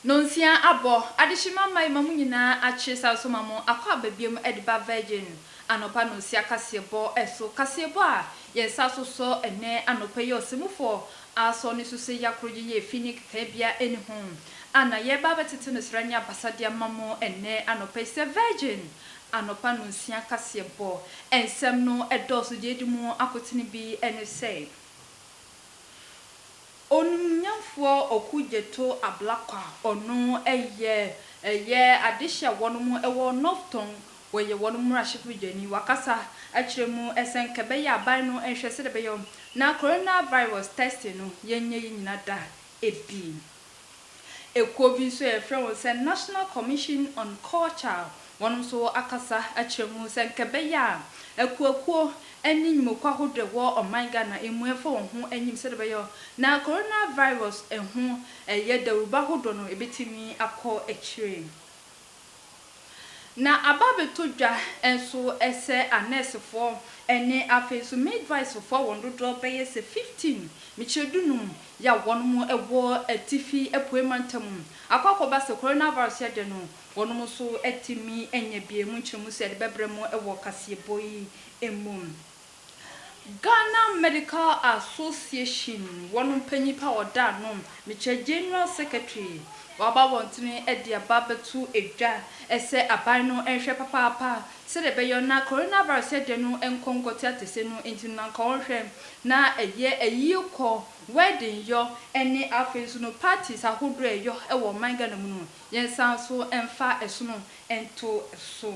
Nonsia abo adishima mai mamu nyina achi saso mamu akwa babiem ediba virgin anopa nonsia kasebo eso kasebo a yensa so ene anopa ye osimufo aso ni suse yakroji ye finik tebia eni hom ana ye baba tete no sranya basadia mamu ene anopa se virgin anopa nonsia kasebo ensem no edoso dedimu akotini bi ene say Onumnyamfo okujeto ablakwa onu eye adehya wonum ewo Northton weye wonum rahyeprujani wakasa akyeremu esenkebe ya aban no enhwese de beyo na coronavirus testing no yenye nyina da ebi ekobi so e frɛ won National Commission on Culture wonum so akasa akyeremu senkebe ya ekuakuo eni nyimokwa hodwe wo omanga na emuefo won ho enyim se de beyo na coronavirus eho eye dawuba hodo no ebetimi akọ ekyire na ababeto dwa enso ese anesefo ene afeso midwife for won dodo beye se 15 michedunum ya wonmo ewo atifi epoemantam akwakoba se coronavirus ya de no wonmo so etimi enyebie mu nkyeremu se de bebremu ewo kaseboyi emum Ghana Medical Association wonu panyipa oda no meche General Secretary waba wontini edi ababetu edwa ese aban no enhwe papapa se de beyo na coronavirus ede no enkonkote atese no entina nka wonhwe na eyiko wedding yo ene afensu no parties ahodo eyo ewo manga na mu no yensan so emfa eso no ento eso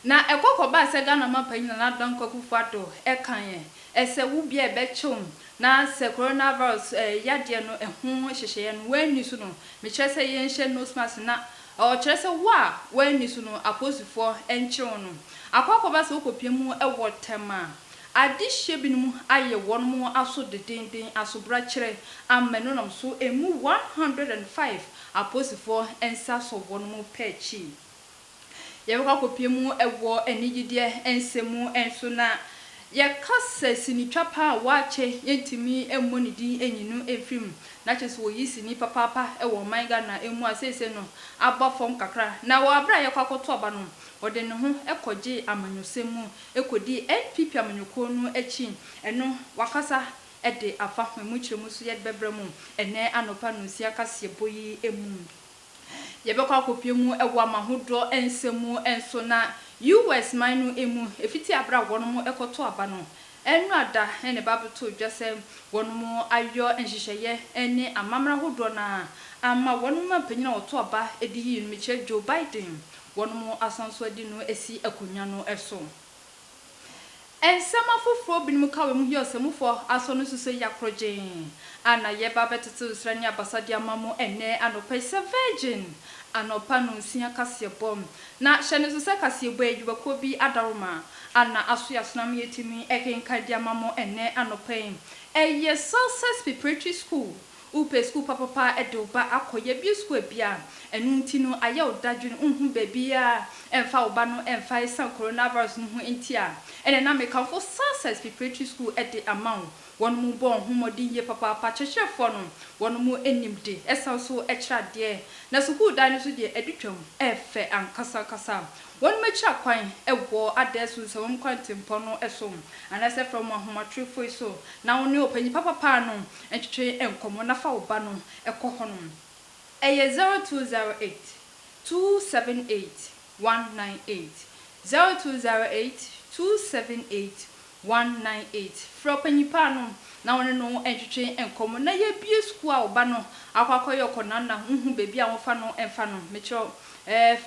na ekokoba se Ghana mapanyina na danko kufado ekanye ese wubia ebechum na se coronavirus yade no eho hyehye no wani su no mekyerese yenhye nose mask na o kyerese wa wani su no aposifo enkyerwo no akokoba se okopiemu ewo tema adihye binum aye wonmo aso dedenden asobra kyere ameno nom so emu 105 aposifo ensa so wonmo pechi yebeka kopiemu ewo enigide ensemu enso na yakasa sinitwa pa wache yentimi emmonidi enyinu efrim na kyese wo yisini papapa ewo manga na emu asese no abafom kakra na wo abra yakwakoto oba no ode ne ho ekoje amanyosemu ekodi NPP amanyoko no echi eno wakasa ede afa hwemu kyeremu so yede bebremu ene anopa no sia kaseboyi emu yebekwa akopiemu ewa mahodo ensemu enso na US manu emu efiti abra wonmu ekoto aba no enu ada ene babuto dwase wonmu ayo enhyehyeye ene amamra hodo na ama wonmu apanyina oto aba edi yi meche Joe Biden wonmu asanso adi no esi akonya no eso ensema foforo binum kawe mu yosemufo aso no suso yakroje ana yeba betete sranya basadia mamu ene anopa se virgin anopa no nsia kasebom na hyene so se kasebo edwubako bi adaroma ana aso yasonam yetimi ekenka dia mamu ene anopa eye Success Preparatory School upe school papa edoba akoye bi school bia enu ntino aye odadwene unhu babia emfa oba no emfa isan coronavirus no hu entia ene na meka for Success Preparatory School ede amount won mu bon humodi ye papa chechefo no won mu enimde esan so ekyerade na school dan so de edutwam efe ankasa kasa won mecha kwan ewo adesu so won kwantempo no esom anase from ahomatrefo so na won ne opanyi papa no entwetwe enkomo na fa oba no ekoho no eye 0208 278 198 0208 278 198 fropanyipa no na won no entwetwe enkomo na ye bie school a oba no akwakoye okonana hu bebi a wonfa no emfa no mecho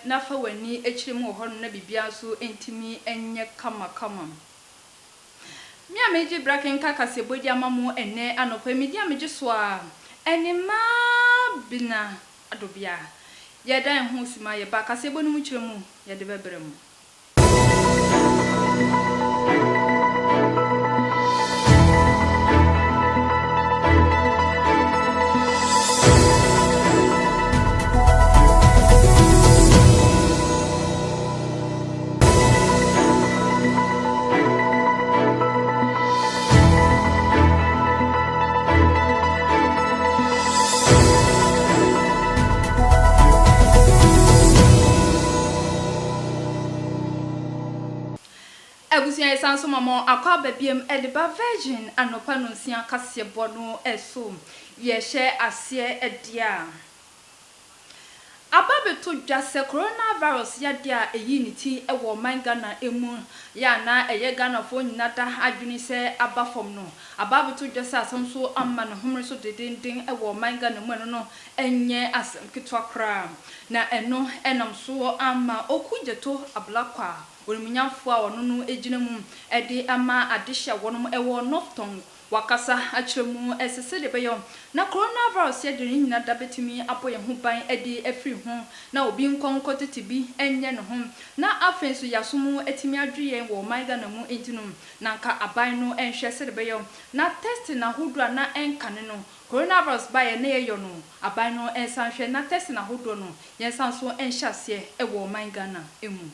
na fa wani ekyirem ho no na bibia so entimi enye kama mi ameji braken kakase bodi amamu ene anopa media meji so a enima bina adobia yedan ho sima ye ba kasebo no mu kyiremu ye de bebremu Ebusia esanso mamo akwa babiem ediba virgin anopa no nsia kase bono eso ye hye ase edia ababeto dwase coronavirus ya dia eyi niti ewo manga na emu ya na eye Ghana fo nyina da adwini se abafom no ababeto dwase asonso amma no homre so dedenden ewo manga na mu no enye asem kitwa kra na eno enam so amma okujeto ablakwa onimunyamfo a wono no ejina mu ede ama adehya wono ewo nofton wakasa achiremu esese de beyo na coronavirus ye de nyina da betimi aboye ho ban ede afri ho na obi nkonko tetibi enye no ho na afenso yasomu etimi adweye wo maiga na mu entinum na nka aban no enhwe se de beyo na test na hodua na enkane no coronavirus ba ye na yeyo no aban no ensanhwe na test na hodua no yensanso enhyase ewo maiga na emu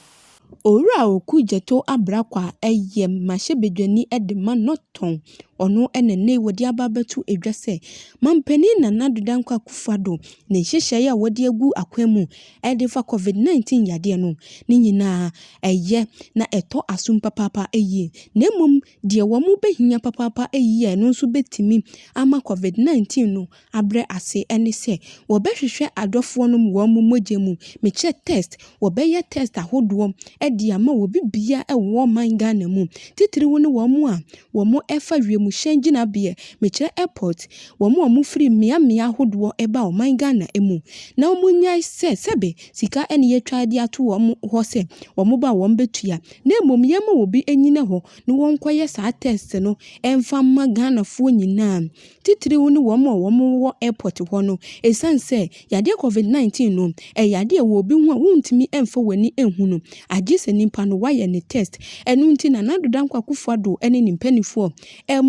Owura Okujeto Abrakwa eye mahyebedwani edema noton ono enene wodi ababetu edwase mampani na nadodankwa Akufo-Addo ne hyehye ya wodi agu akwemu edefa COVID-19 yade no ne nyina eye na eto asum papa eye nemum de womu behia papa eye no nso betimi ama COVID-19 no abre ase ene se wo behwehwe adofo no womu mogemu meche test wo beye test ahodo edi ama wo bibia ewo man Ghana mu titiri wo ne womu a womu efa wiemu hyengina bie mekire airport womu free mia ahodo eba o man Ghana emu na womu nyai sebe sika ene yetwa de ato womu ho se womu ba wom betua na emom yema obi enyine ho ne wonkoye sa test no emfa ma Ghana fo nyina titiri wo ne womu wo airport ho no esanse yade COVID-19 no yade wo obi ho a wontimi emfa wani ehunu agise nimpa no waye ne test enu nti na nadodankwa Akufo-Addo ene nimpanifo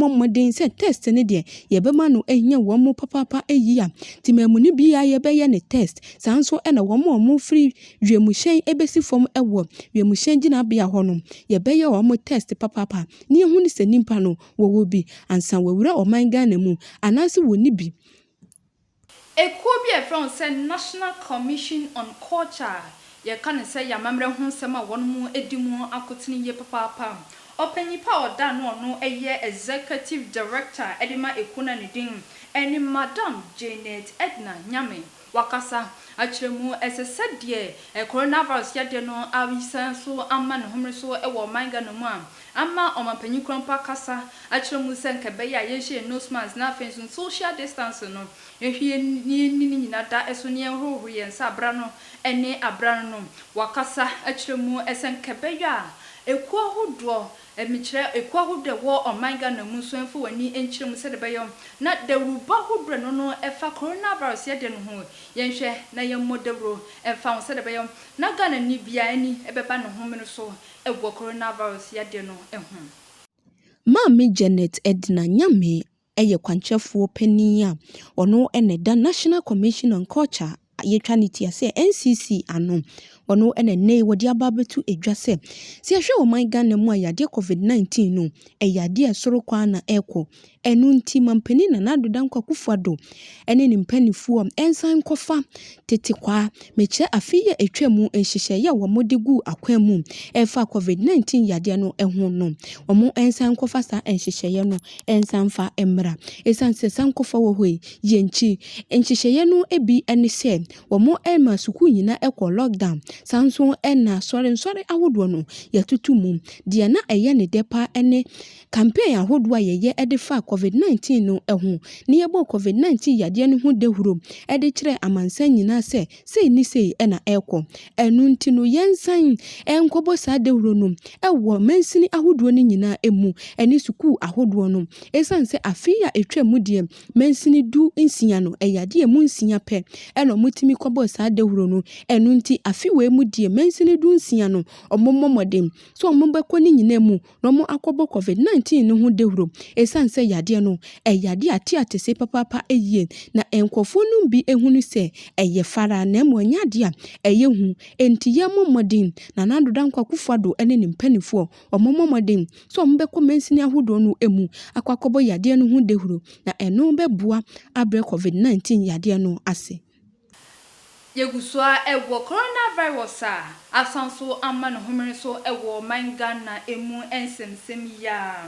moden se test ne de yebema no ehia womu papa eyia timemu ne bia yebeye ne test sanso ena womu free wiemhyen ebesi fom ewo wiemhyen gina bia ho no yebeye womu test papa ne ehunu se nimpa no wo bi ansan wawura oman Ghana mu anase woni bi ekuo bi efron se National Commission on Culture ye kan se ya mamre ho sema wonmu edimu akotini ye papa opanyipa oda no eye executive director edima ekuna ne din eni Madam Janet Edna Nyame wakasa achiremu esese de coronavirus yade no awisan so amma no homre so ewo manga no mu amma omapanyi krompa kasa achiremu senkebe ya yehye nose mask na fenso social distance no ehwie ni nyina da eso ne hoho yensa abra no ene abra no wakasa achiremu esenkebe ya ekuo hodo emichire ekuo hodo wo omanga na mu so enfo wani enchiremu se de beyo na dawuba hodo no efa coronavirus yade no ho yenhwe na yemmodebro emfa se de beyo na Ghana ni bia ani ebeba no ho meno so ewo coronavirus yade no ehun Mama Janet Edna Nyame eye kwanchefo pania ono eneda National Commission on Culture yetwa ne tia se NCC ano ono enene wodi ababetu edwase se ahwe o man Ghana mu ayade COVID-19 no eyade esoro kwa na eko enu nti mampani na nadodankwa Akufo-Addo ene ne mpanifo ensan kofa tetekwa meche afiye etwemu enhyehye ya womodigu akwemu efa COVID-19 yade no eho no omo ensan kofa sa enhyehye no ensan fa emra esanse san kofa wo hoi yenchi enhyehye no ebi ene se womo elma suku nyina eko lockdown sanso ena sore ahodo no yatutu mum de na eye ne depa ene campaign ahodo a yeye edefa COVID-19 no eho ne yebo COVID-19 yade no ho dehuro ede kire amansan nyina se sei ni sei ena eko enu nti no yensan enkobo sa dehuro no ewo mansini ahodo no nyina emu ene suku ahodo no esanse afia etwemu de mansini du nsia no eyade emu nsia pe eno mutimi kobo sa dehuro no enu nti afiwe mu de mansini du nsia no omommodem so omombekọ ni nyina mu no mo akobo COVID-19 no ho dehuro esanse yade no eyade ate se papa eyie na enkofo no bi ehunu se eye fara na mo nyade a eye hu enti ye mommodem na nadodankwa Akufo-Addo ene ne mpanifo omommodem so omombekọ mansini ahodo no emu akwakobo yade no ho dehuro na eno beboa abre COVID-19 yade no ase Yegusua ewo coronavirus asanso ama no homere so ewo Ghana emu ensemsem ya.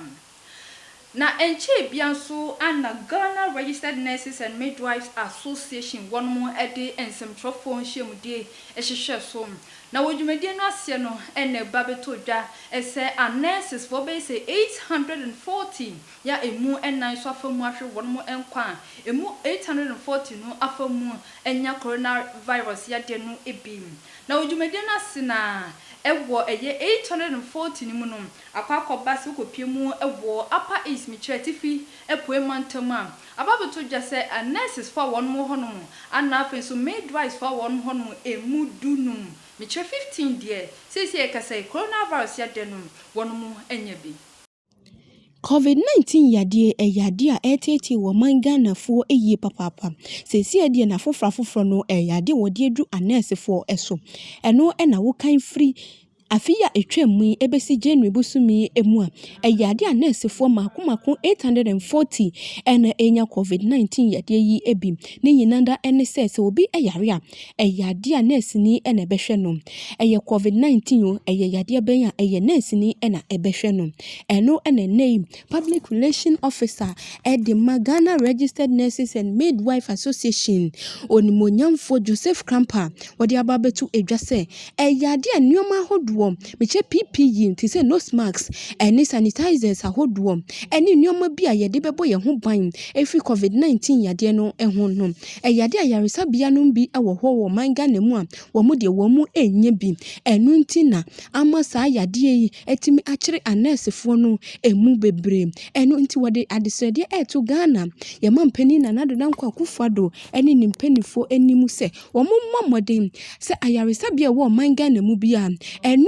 Na enche bianso ana Ghana Registered Nurses and Midwives Association one more ede ensemtrofo nhyemude ehhehwe so. Na wodwumade no ase no ene babeto dwa ese a nurses for be say 840 ya emu enan so afamu ahwe one more enkwa emu 840 no afamu enya coronavirus ya de no ebim. Na wodwumade no ase na ewo eye 840 ni mu no akwakoba se kopie mu ewo upper east mitretifi epoemantam ababeto dwa se a nurses for one more hono ana afen so midwives for one hono emu dunum mitre 15 die sisi e kase coronavirus ya denum one mu enya bi. COVID-19 yade a etete wo Ghana fo eye papapa sesi ade na fofra no yade wo de adu anese fo eso eno na wo kan free afiya etwemu ebesi January busumi emu a yade anese fo makomako 840 ena enya COVID-19 yade yi ebim ne yinanda ene se obi yare a yade anese ni ena behwe no eye COVID-19 o yade benya nurse ni ena ebehwe no eno ena name Public Relation Officer at the Ghana Registered Nurses and Midwife Association onimonyamfo Joseph Krampa wodi ababetu edwase yade anuoma hodo meche PPE tise nose masks and sanitizers ahodo eni nuoma bi a yede bebo ye ho ban efi COVID-19 yade no ho no yade ayaresa bia no bi ewo ho wo Ghana mu a wo mu de wo mu enye bi enu ntina ama sa yade yi etimi akire anesefo no emu bebre enu nti wode adesede to Ghana ye mampani na nadodan kwa kufado eni nimpanifo enimu se wo mommodem se ayaresa bia wo Ghana mu bia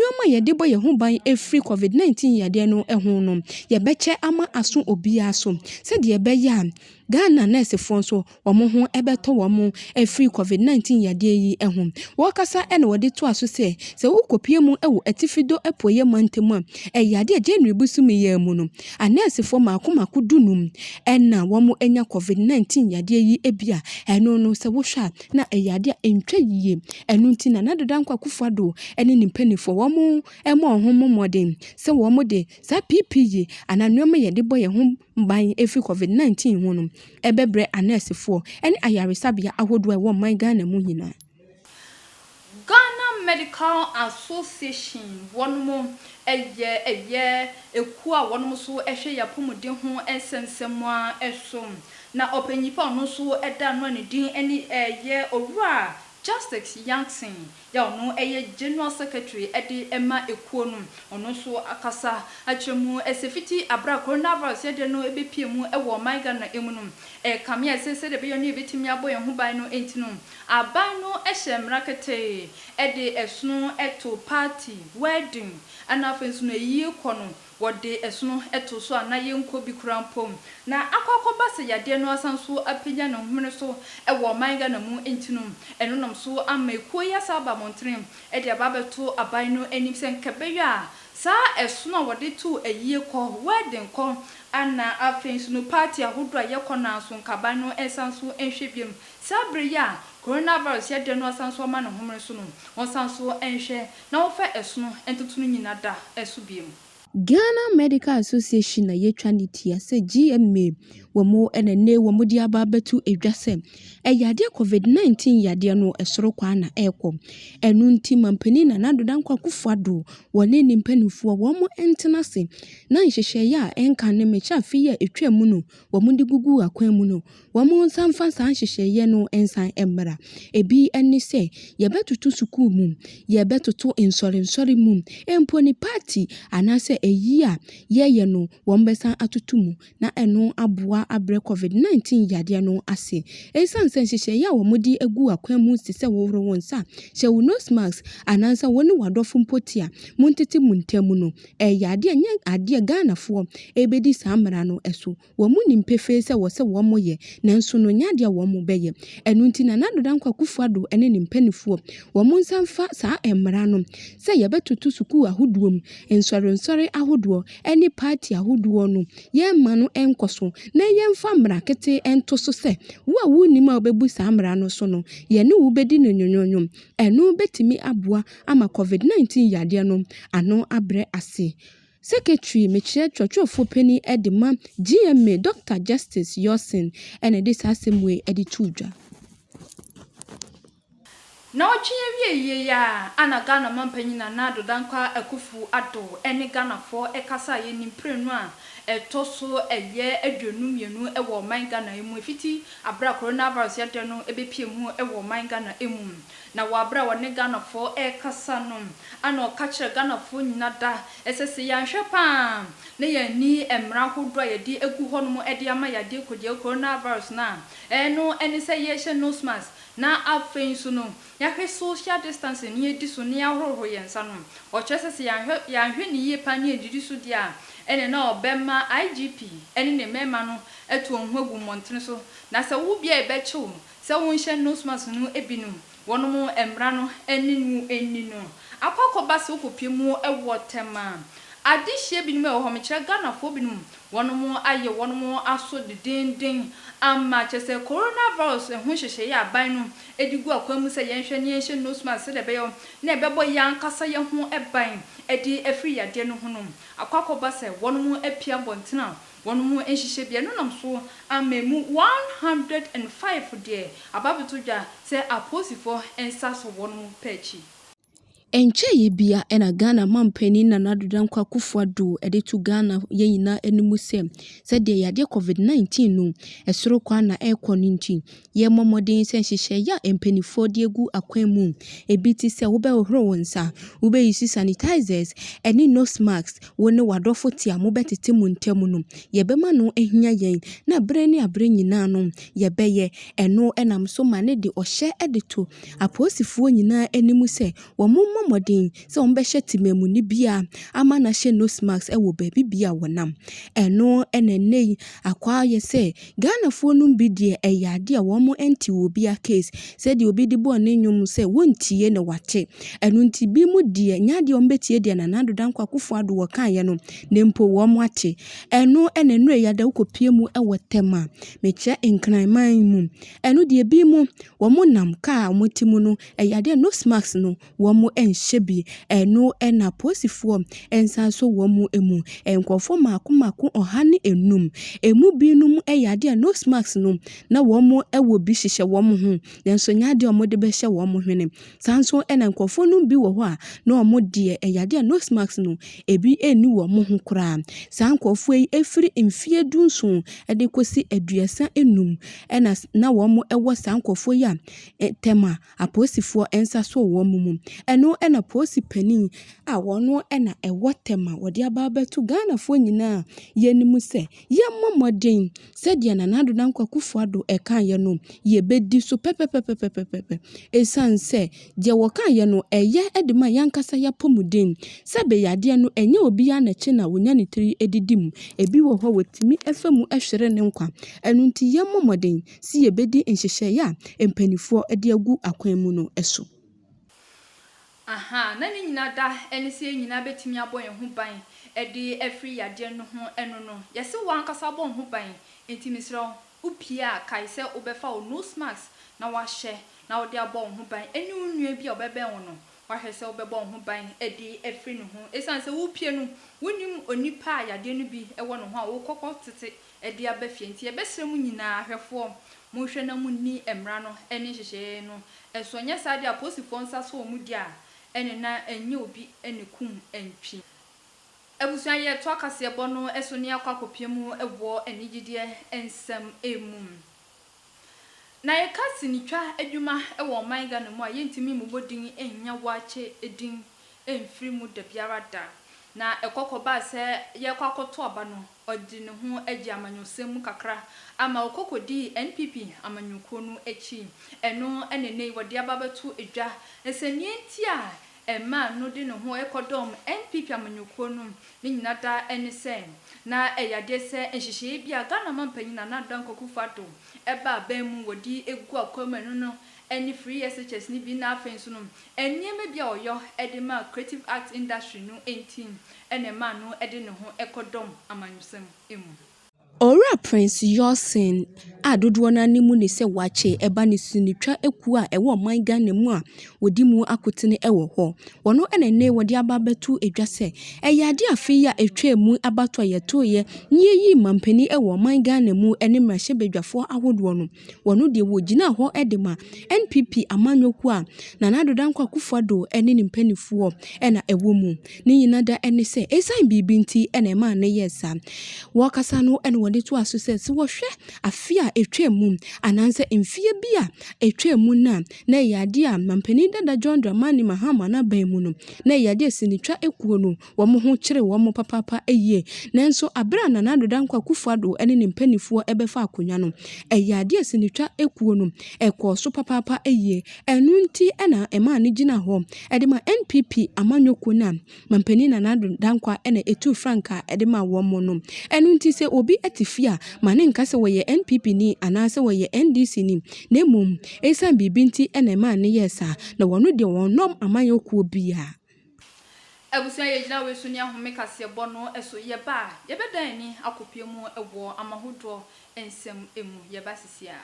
enuoma yede bo ye ho ban efri COVID-19 yade no ho no ye beche ama aso obia so se de be ya Ghana nurse fonso womo ho ebeto womo efri COVID-19 yade yi ho wokasa ene wode to aso se wokopie mu ewo atifido epoye mantemu yade January busumi ya mu no anese fo makomako dunum ena womo enya COVID-19 yade yi ebia eno no se wohwa na yade entwa yiye enu ntina na dodan kwa kufado ene nimpanifo womo emo homo modern se womo de sa PPE ananwema yade boye ho ban efi COVID-19 ho no ebebre anese fo ene ayaresabia ahodo wo Ghana mu nyina. Ghana Medical Association one more eku a one so ehwe yapomode ho ensensem eso na opanyipa no so eda no ne din eni owura Justice Yankson ya ono General Secretary edi ema ekuo no ono so akasa achemu esefiti abra coronavirus de no ebepie mu ewo Ghana emu no kamia sese de be yo ne betimi aboye ho ban no enti no aban no ehye mrakete edi esno eto party wedding ana fensu no yi kono wode esno eto so ana yenko bi kurampom na akokoba se yade no asanso apenya no hmene so ewo Ghana mu enti no eno nom so ama ekuo ya saba montrim edi ababeto aban no enim sen kebeya sa esno wode to ayie ko wedding ko ana afensu no party ahodo ayekona so nkaban no esanso enhwebiem sabre ya coronavirus ya de no asanso ma no homre so no osanso enhwe na ofa esno entutunu nyina da esubiem. Ghana Medical Association na yetwaniti ase GMA womo enene womo di ababetu edwase yade COVID-19 yade no esoro kwa na ekwo enu nti mampani na nadodan kwa kufado wone nimpanifo womo entenase na nhehye ya enka ne mecha fiye etwamu no womo di gugu akwan mu no womo nsamfa san nhehye no ensan emmara ebi eni se yebetutu sukuu mu yebetutu insori mu emponi party anase eyia yeye no wombesan atutumu na eno aboa abre COVID-19 yade no ase esan senhye ya womodi egu akwan mu sise woro wonsa hye wo nose mask anansa woni wadofo mpotia muntiti muntemu no yade anya ade Ghana fo ebedi samra no eso womu nimpefe se wo se womo ye nanso no nyade womo beye enu nti na nadodan kwa kufado ene nimpanifo womu nsamfa sa emra no se yebetutu suku ahoduom ensori ahodo eni party ahodo no ye ma no enkoso na yɛmfa mmara kete ento so se wo a wo nima obebu saa mmara no so no ye ne wo bedi no nyonyonyom eno betimi aboa ama covid-19 yade no ano abre ase. Secretary Michelle Churchofo Penny Edema GMA Dr. Justice Yosin and this assembly editudra. Na ochie ya ana Ghana mampanyina na do dankwa akufu ado ene Ghana fo ekasa ye nimprenu a etoso eye aduonum yenu ewo man Ghana emu efiti abra coronavirus yade no ebepie mu ewo man Ghana emu na wa abra wone Ghana fo ekasa no ana okachire Ghana fo nyina da esese ya hwe pa na ya ni emra hodo a yedi egu hono ede ama yade kodie coronavirus na eno ene se ye hye nose mask na afein so no yahwe social distancing ni edi so ni ahoroho yensa no o chese ya hwe ni ye pa ni edidi so dia ene na obema IGP ene ne mema no eto onhwagu montene so na se wo bia ebechew se wo nhye nose mask no ebinu wono mo emra no eni no akokoba se okopie mu ewo tema adihye binum ewo homekere Ghana fo binum wono mo aye wono mo aso de dendin amma chese coronavirus ehun hyehye ya ban no edigu akwamu se yenhwe ne yenhye nose mask de beyo na ebebo yankasa ye ho eban edi afri yade no honom akwakoba se wono mo apia bontena wono mo enhyehye bia no nam so amemu 105 de ababetodwa se aposifo ensa so wono mo pachi. Enche ye bia ena Ghana mampani na nadodankwa Akufo-Addo edetu Ghana ye nyina enimu se de yade covid-19 no esoro kwa na ekọ ninti ye momodin se nhyehyɛ ya empanifo de egu akwan mu ebiti se wo be ohoro wonsa wo be use sanitizers eni nose masks wo ne wadofo tia mo betete mu ntemu no ye be ma no ehia yen na bre ni abre nyina no ye be ye eno enam so ma ne de ohye edeto aposifo nyina enimu se wo modin se on be hyetimemu ni bia ama na hye nose mask ewo baabi bia wonam eno enenei akwa ye se Ghana fo no bi de eyade a wo mo enti wo bia case se de obi di bo ne nwum se wontie ne wate eno nti bi mu de nyade on betie de na nado dankwa Akufo-Addo wo kan ye no nempo wo mo ate eno enenure yada ukopie mu ewo tema meche nkran man mu eno de bi mu wo mo nam ka motimu no eyade nose mask no wo mo shebi eno ena posifo ensa so wo mu emu enkofo mako ohane enum emu binum eyade a nose mask no na wo mu ewo bi hyehye wo mu ho yenso nyade o mo de be hye wo mu hwene sanso ena enkofo no bi wo ho a na o mo de eyade a nose mask no ebi eni wo mu ho kura sankofo yi efiri mfie dunso ede kosi aduasa enum ena na wo mu ewo sankofo ya tema aposifo ensa so wo mu eno ena posi pani a wono ena ewo tema wode ababetu Ghana fo nyina yenimu se ye momodin se de na nado dankwa Akufo-Addo ekan ye no ye bedi so pepepepepepepe esanse je wo kan ye no eye edema yankasa ya pomudin se be yade no enye obi ya na che na wonya ne tiri edidim ebi wo ho wotimi efemu ehwere ne nkwa enu nti ye momodin si ye bedi nhyehyɛ ya empanifo ede agu akwan mu no eso. Aha, na ni nyina da enise nyina betimi abɔ ye ho ban ede afri yade no ho eno no yesi wankasa abɔ ho ban enti misro upia kai se obefa o nose mask na wahye na ode abɔ ho ban eni unua bi obebe wo no wahye se obebɔ ho ban ede afri no ho esan se upie no wonim onipa yade no bi ewo no ho a wo kokɔ tete ede abafie enti ebesere mu nyina ahwefo mo hwe na mu ni emra no eni hyehye no eso nya sade aposifo nsa so mu dia ene na enye obi ene kum entwi ebusuan ye to akase ebo no eso ne akakopie mu ewo enigide ensem emu na ye kasi ni twa adwuma ewo man Ghana mu a yentimi mu bodin enya wache edin emfiri mu da biara da na ekokoba se ye kwakoto aba no odi ne ho agi amanyosem mu kakra ama okokodi NPP amanyuko no echi eno enene wodi ababetu edwa eseni enti a ema no de ne ho ekodom NPP amanyuko no ni nyina da enese na eyade se enhyehye bia Ghana mampanyina na danko Akufo-Addo eba ban mu wodi egu akwama no any free SHS ni bi na afenso no enniema bia oyo edema creative arts industry no 18 enema no ede ne ho ekodom amanyusem emu Ora Prince Yosin a dodoɔ no animu ne sɛ wakyɛ ɛba ne sinitwa ekuo a ɛwɔ ɔman Ghana mu a wɔdi mu akotene ɛwɔ hɔ. Wɔno ɛna ne wɔde aba abɛto edwa sɛ ɛyɛ ade afei a etwa mu abato a yɛtoyɛ ne yi mampani ɛwɔ ɔman Ghana mu ɛne mmarahyɛbadwafoɔ ahodoɔ no. Wɔno deɛ wɔgyina hɔ ɛde ma NPP amanyoku a Nana Addo Dankwa Akufo-Addo ɛne ne mpanifoɔ ɛna ɛwɔ mu. Ne nyina da ɛne sɛ ɛsan biribi nti ɛna ɛma ne yɛ saa. Wɔkasa no ɛna wɔde to aso sɛ wɔhwɛ afi a etwa mu ananse mfie bi a etwa mu na ɛyɛ ade a mampani dada John Dramani Mahama na ban mu no na ɛyɛ ade sinitwa ekuo no wɔn ho kyerɛ wɔn papapa ɛyie nanso abira Nana Addo Dankwa Akufo-Addo ɛne ne mpanifoɔ ɛbɛfa akonnwa no ɛyɛ ade sinitwa ekuo no ɛkɔ so papapa ɛyie ɛnu nti ɛna ɛma ne gyina hɔ ɛde ma NPP amanyɔkuo na mampani Nana Addo Dankwa ɛna etu franka ɛde ma wɔn no ɛnu nti sɛ obi ɛte a ma ne nka sɛ wɔyɛ NPP ni anaasɛ wɔyɛ NDC ni na mmom ɛsan biribi nti ɛna ɛma ne yɛ saa na wɔno deɛ wɔnom amanyɔkuo bia Abusua yegyina we so ne ahome kasebɔ no ɛso yɛba yɛbɛdan ni akopie mu ɛwɔ amahodɔ ensɛm emu yɛba sisia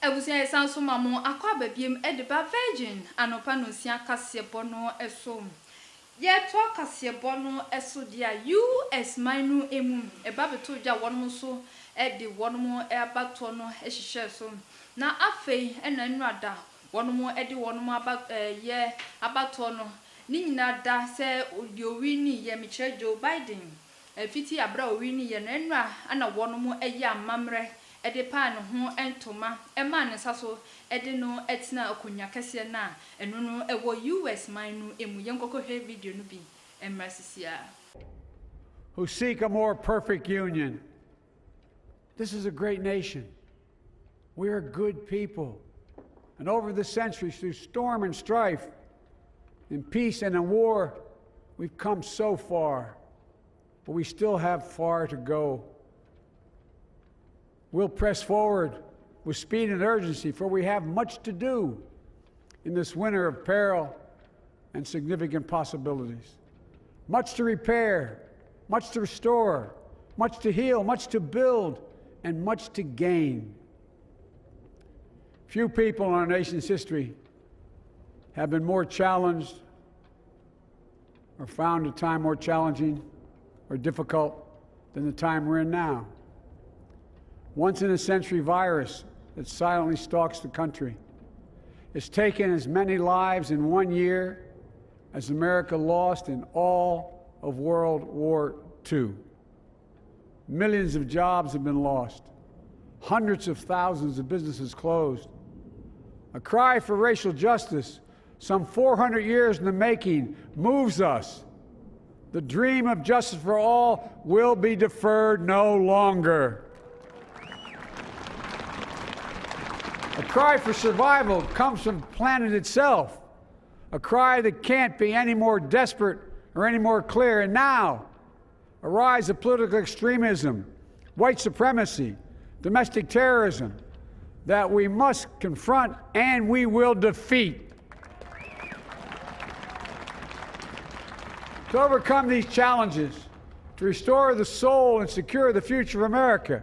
Ebusia esanso mamo akwa babiem edeba virgin anopa no sia kasebo no eso ye to kasebo no eso dia US minu emu eba beto dwa wonmo so ede wonmo ebato no ehihye so na afei ena nuada wonmo ede wonmo ye abato no ni nyina da se odi owini ye mekyere Joe Biden fiti abra owini ye na enua ana wonmo eye amamre ede pa no ho entoma ema ne saso ede no etina akonya kese na eno no ewo US minu emu yenkoko hwe video no bi emrasisia who seek a more perfect union. This is a great nation. We are good people. And over the centuries, through storm and strife, in peace and in war, we've come so far, but we still have far to go. We'll press forward with speed and urgency, for we have much to do in this winter of peril and significant possibilities. Much to repair, much to restore, much to heal, much to build, and much to gain. Few people in our nation's history have been more challenged or found a time more challenging or difficult than the time we're in now. Once-in-a-century virus that silently stalks the country. It's taken as many lives in 1 year as America lost in all of World War II. Millions of jobs have been lost. Hundreds of thousands of businesses closed. A cry for racial justice, some 400 years in the making, moves us. The dream of justice for all will be deferred no longer. A cry for survival comes from the planet itself, a cry that can't be any more desperate or any more clear. And now, a rise of political extremism, white supremacy, domestic terrorism, that we must confront and we will defeat. To overcome these challenges, to restore the soul and secure the future of America,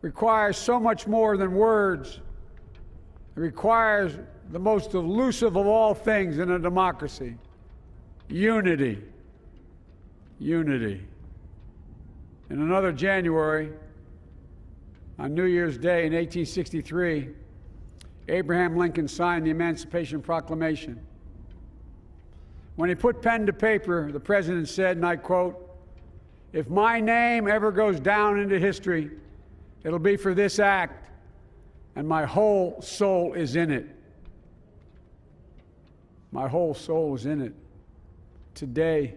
requires so much more than words. It requires the most elusive of all things in a democracy: unity. Unity. In another January, on New Year's Day in 1863, Abraham Lincoln signed the Emancipation Proclamation. When he put pen to paper, the president said, and I quote, "If my name ever goes down into history, it'll be for this act, and my whole soul is in it." My whole soul is in it. Today,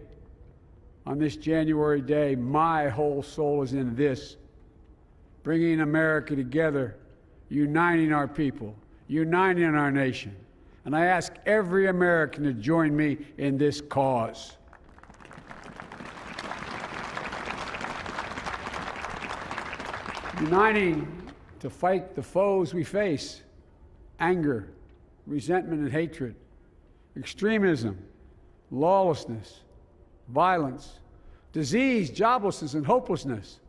On this January day, my whole soul is in this, bringing America together, uniting our people, uniting our nation. And I ask every American to join me in this cause. Uniting to fight the foes we face: anger, resentment and hatred, extremism, lawlessness, violence, disease, joblessness, and hopelessness.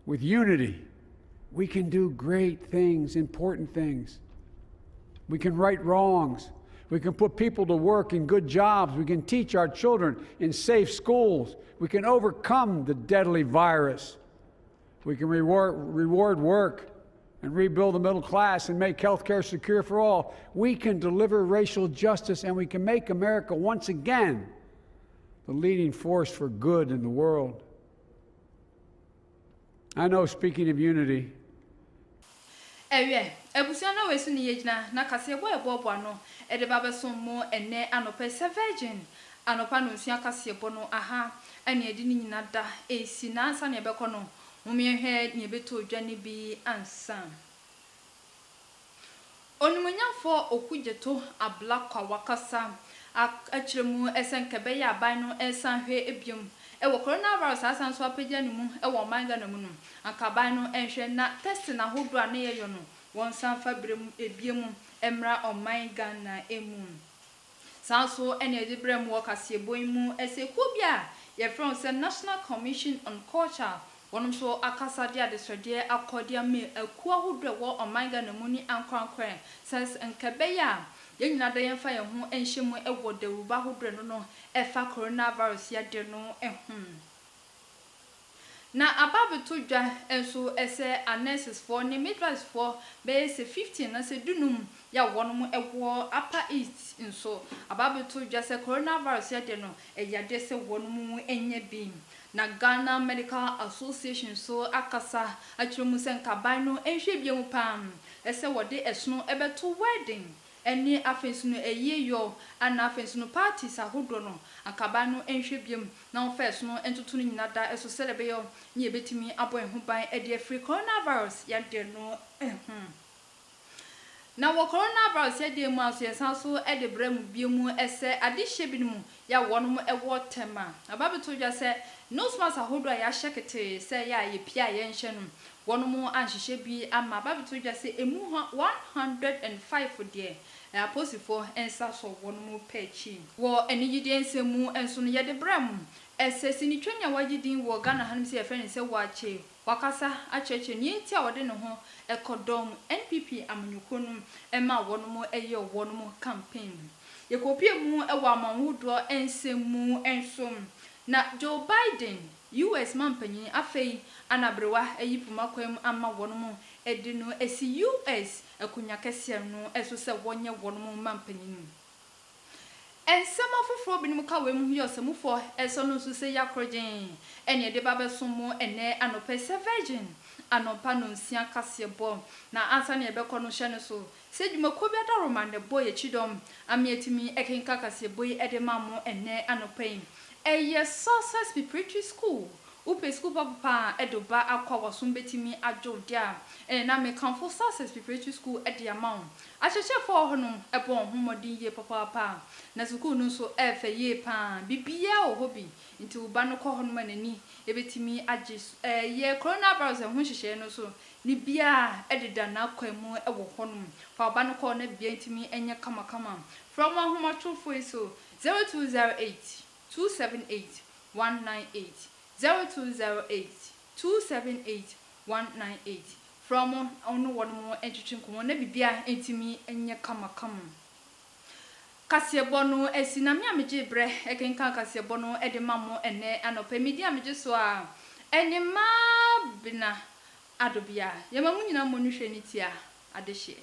With unity, we can do great things, important things. We can right wrongs. We can put people to work in good jobs. We can teach our children in safe schools. We can overcome the deadly virus. We can reward work and rebuild the middle class and make health care secure for all. We can deliver racial justice, and we can make America once again the leading force for good in the world. I know, speaking of unity, ebusiana wesu ni yejina na kase bobo no ede babeso mo ene anope virgin anopa no nsia kase no aha ene edi ni nyina da esi na ansa ne beko no mumiehwe ne beto dwane bi ansa onumunyafo okujeto ablakwa wakasa akiremu esenkebe ya ban no ensanhwe ebiom ewo coronavirus asan so apagya ne mu ewo manga na mu no akaban no enhwe na test na hodo ane yeyo no won san fabrem ebiem emra omanga na emu sanso ene edibrem wo kase boimu eseku bia ye from the National Commission on Culture wonom so akasa dia desode akodia me aku hodo wo omanga na mu ni ankwankwan says enkebe ya yenyina da yemfa ye ho enhyemu ewo dawuba hodre no efa coronavirus ya de no na ababeto dwa enso ese nurses for ne midwives for be se 15 na se dunum ya wonom ewo upper east enso ababeto dwa se coronavirus ya de no eya de se wonom enye bi na Ghana Medical Association so akasa atwemu se nkaban no enhwe biemu pam ese wode esno ebeto wedding eni afensu no eyeyo ana afensu no parties ahodo no akaba no enhwe biem na ofesu no entutu no nyina da eso celebeyo ni ebetimi abo ehu ban ede free coronavirus ya de no na wo coronavirus ya de mu aso yesanso ede bremu biemu ese adihye binumu ya wonom ewo tema ababeto dwa se no smas ahodo ya hyekete se ya ye pia ye nhye no wonom anhyehye bi ama ababeto dwa se emu 105 de aposifo ensa so wonom pechi wo enigide ensemu enso no yede bremu ese sinitwanya wagidin wo Ghana hanim se yefene se wache wakasa acheche ni nti a wode ne ho ekodom NPP amanyukonum ema wonom eyo wonom campaign yekopie mu ewa amanwodo ensemu ensom na Joe Biden US mampanyin afei anabrewa eyipuma kwam ama wonom edi no esi US akunya kese no eso se wonye wonom mampanyin ensema foforo binim ka we mu yosemufo eso no so se yakrogen ene de babesomo ene anope virgin anopa no nsia kase bo na ansa ne ebekọ no hye ne so se dwumako bia da romande boy echidom amietimi ekenka kase boy edemamo ene anope eye Success Preparatory School upe school papa edoba akwa wasum betimi ajodia na me kanfo Success Preparatory School ediamount achechefo hono ebon homodi ye papa na school no so efe ye pa bibia o hobi nti uba no kọ hono manani ebetimi age ye coronavirus ho hyehye no so ni bia edida na akwamu ewo hono fa uba no kọ na bia ntimi enye kama from ahomatofo so 0208 278 198 0208 278 198 from ono wono entwetwe komo na bibia entimi enye kama kasebo no esinami ameje bre ekenka kasebo no edemamo ene anopa media ameje so a enima bina adobia yemamu nyina mo no hwe ni tia adehye